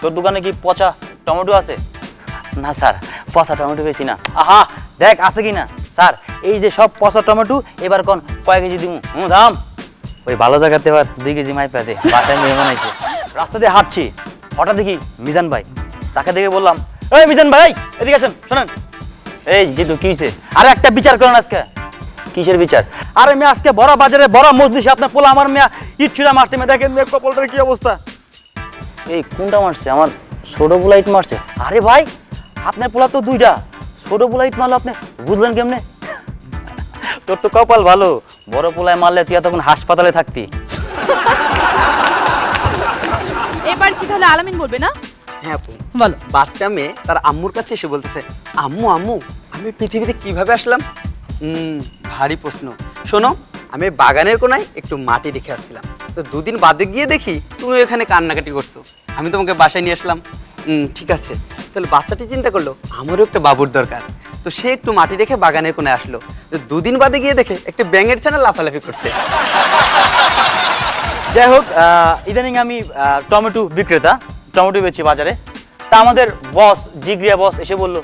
তোর দোকানে কি পচা টমেটো আছে? না স্যার, পচা টমেটো বেশি না। আহা দেখ আছে কি না। স্যার এই যে সব পচা টমেটো, এবার কোন কয় কেজি দিব? দাম ওই ভালো জায়গাতে এবার 2 কেজি মাইপা দে, বাসায় মেহমান আইছে। রাস্তা দিয়ে হাঁটছি, হঠাৎ দেখি মিজান ভাই। তাকে দেখে বললাম, এই মিজান ভাই এদিকে আসেন, শোনেন। এই জিতু কি হয়েছে? আরে একটা বিচার করেন আজকে। কিসের বিচার? আরে মেয়ে আজকে বড় বাজারে বড় মজলিসে আপনার পোলা আমার মেয়া ইট ছুড়া মারছে। মেয়ে দেখেন মেয়ে কপালটার কি অবস্থা। এই কোনটা মারছে? আমার ছোট পোলা ইট মারছে। আরে ভাই আপনার পোলা তো 2টা, ছোট পোলা ইট মারলো আপনি বুঝলেন কেমনে? তোর তো কপাল ভালো, বড় পোলায় মারলে তুই তখন হাসপাতালে থাকতি। এবার কি তাহলে আলামিন বলবে না? হ্যাঁ আপু বলো। বাচ্চা মেয়ে তার আম্মুর কাছে এসে বলতেছে, আম্মু আম্মু আমি পৃথিবীতে কিভাবে আসলাম? ভারী প্রশ্ন। শোনো, আমি বাগানের কোনায় একটু মাটি রেখে আসছিলাম, তো 2 দিন বাদে গিয়ে দেখি তুমি এখানে কান্নাকাটি করছো। আমি তোমাকে বাসায় নিয়ে আসলাম। ঠিক আছে। তাহলে বাচ্চাটি চিন্তা করলো আমারও একটা বাবুর দরকার, তো সে একটু মাটি রেখে বাগানের কোনায় আসলো। তো 2 দিন বাদে গিয়ে দেখে একটা ব্যাঙের ছানা লাফালাফি করছে। যাই হোক, ইদানিং আমি টমেটো বিক্রেতা, টমেটো বেচি বাজারে। তা আমাদের বস, জিগরিয়া বস এসে বলল,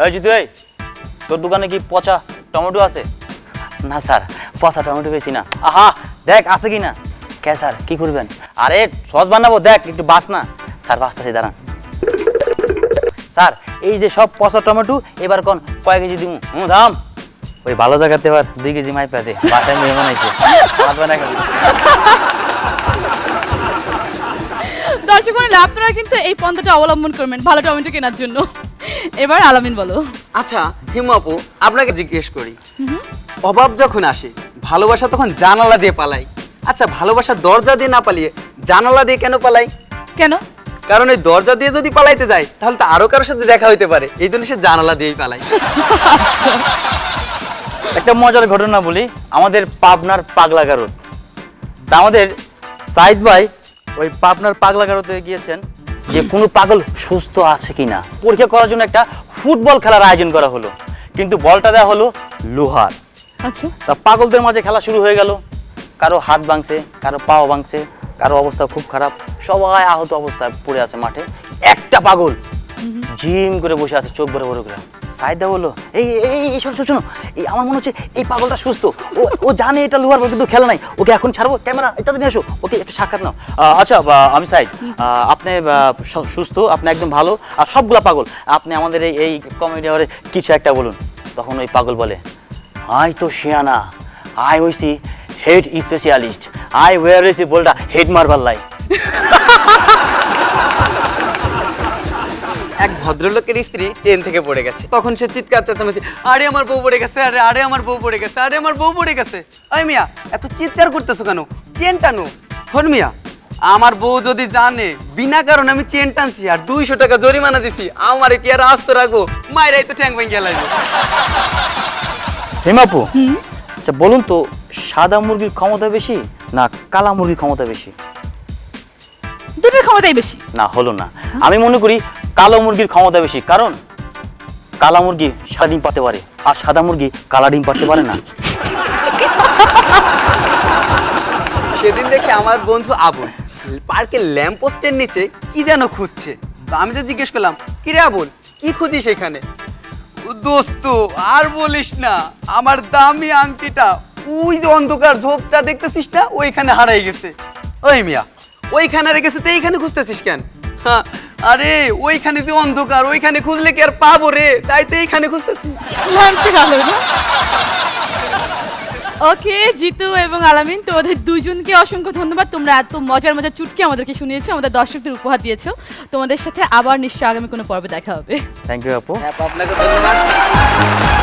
এই জিতু এই তোর দোকানে কি পচা টমেটো আছে? না স্যার, পচা টমেটো বেশি না। আহা দেখ আছে কি না। কে স্যার কি করবেন? আরে সস বানাবো, দেখ একটু বাস না। স্যার বাসটাছি, দাঁড়ান। স্যার এই যে সব পচা টমেটো, এবার কোন কয় কেজি দিব? দাম ওই ভালো জায়গাতে এবার 2 কেজি মাইপা দে, বাসায় মেহমান আইছে। দর্শক মণ্ডলী, আপনারা কিন্তু এই পন্থাটা অবলম্বন করবেন ভালো টমেটো কেনার জন্য। এবার আলামিন বলো। আচ্ছা হিমু আপু, আপনাকে জিজ্ঞেস করি, অভাব যখন আসে ভালোবাসা তখন জানালা দিয়ে পালাই। আচ্ছা ভালোবাসা দরজা দিয়ে না পালিয়ে জানালা দিয়ে কেন পালাই? কেন? কারণ এই দরজা দিয়ে যদি পালাইতে যায় তাহলে তো আরো কারোর সাথে দেখা হইতে পারে, এই জন্য সে জানালা দিয়েই পালাই। একটা মজার ঘটনা বলি। আমাদের পাবনার পাগলাগারদ, তা আমাদের সাইদ ভাই ওই পাবনার পাগলাগারদে গিয়েছেন যে কোনো পাগল সুস্থ আছে কিনা পরীক্ষা করার জন্য একটা ফুটবল খেলার আয়োজন করা হলো, কিন্তু বলটা দেওয়া হলো লোহার। আচ্ছা। তা পাগলদের মাঝে খেলা শুরু হয়ে গেল। কারো হাত ভাঙছে, কারো পাও ভাঙছে, কারো অবস্থা খুব খারাপ, সবাই আহত অবস্থায় পড়ে আছে মাঠে। একটা পাগল জিম করে বসে আছে, চোখ বড় বড় করে। সাইদা বললো, এই এই শোনো শোনো, এই আমার মনে হচ্ছে এই পাগলটা সুস্থ, ও জানে এটা লোহার বল, কিন্তু খেলা নাই, ওকে এখন ছাড়বো, ক্যামেরা এটা নিয়ে আসো, ওকে একটা সাক্ষাৎ নাও। আচ্ছা আমি সাইদ, আপনি সুস্থ, আপনি একদম ভালো, আর সবগুলা পাগল, আপনি আমাদের এই কমেডি আওয়ারে কিছু একটা বলুন। তখন ওই পাগল বলে, আই তো শিয়ানা, আই হইছি হেড স্পেশালিস্ট, আই ওয়ার হইছি বলটা হেড মারবার লাই। এক ভদ্রলোকের স্ত্রী ট্রেন থেকে পড়ে গেছে, তখন সে চিৎকার চেঁচামেচি, আরে আমার বউ পড়ে গেছে, আরে আরে আমার বউ পড়ে গেছে, আরে আমার বউ পড়ে গেছে। আই মিয়া এত চিৎকার করতেছো কেন? চেন টানো। হন মিয়া, আমার বউ যদি জানে বিনা কারণে আমি চেন টানছি আর 200 টাকা জরিমানা দিছি, আমারে কি আর আস্ত রাখবো? মাইরাই তো ঠ্যাং ভেঙে গেলাইবো। হেমাপু, আচ্ছা বলুন তো, সাদা মুরগির ক্ষমতা বেশি না কালা মুরগির ক্ষমতা বেশি? দুটোর ক্ষমতাই বেশি। না হলো না, আমি মনে করি কালো মুরগির ক্ষমতা বেশি, কারণ কালা মুরগি সাদা ডিম পারতে পারে, আর সাদা মুরগি কালা ডিম পারতে পারে না। সেদিন দেখে আমার বন্ধু আবুল পার্কের ল্যাম্পপোস্টের নিচে কি যেন খুঁজছে, তো আমি তো জিজ্ঞেস করলাম, কি রে আবুল কি খুঁজিস এখানে? দোস্ত আর বলিস না, আমার দামি আংটিটা ওই যে অন্ধকার ঝোপটা দেখতেছিস না, ওইখানে হারাই গেছে। ওই মিয়া ওইখানে রেখেছে, তো এইখানে খুঁজতেছিস কেন? হ্যাঁ আরে ওইখানে যে অন্ধকার, ওইখানে খুঁজলে কি আর পাবো রে, তাই তো এইখানে খুঁজতেছি। ওকে জিতু এবং আলামিন, তোমাদের দুইজনকে অসংখ্য ধন্যবাদ। তোমরা এত মজার মজার চুটকি আমাদেরকে শুনিয়েছো, আমাদের দর্শকদের উপহার দিয়েছো। তোমাদের সাথে আবার নিশ্চয়ই আগামী কোনো পর্বে দেখা হবে। থ্যাংক ইউ আপু। আপনাকে ধন্যবাদ।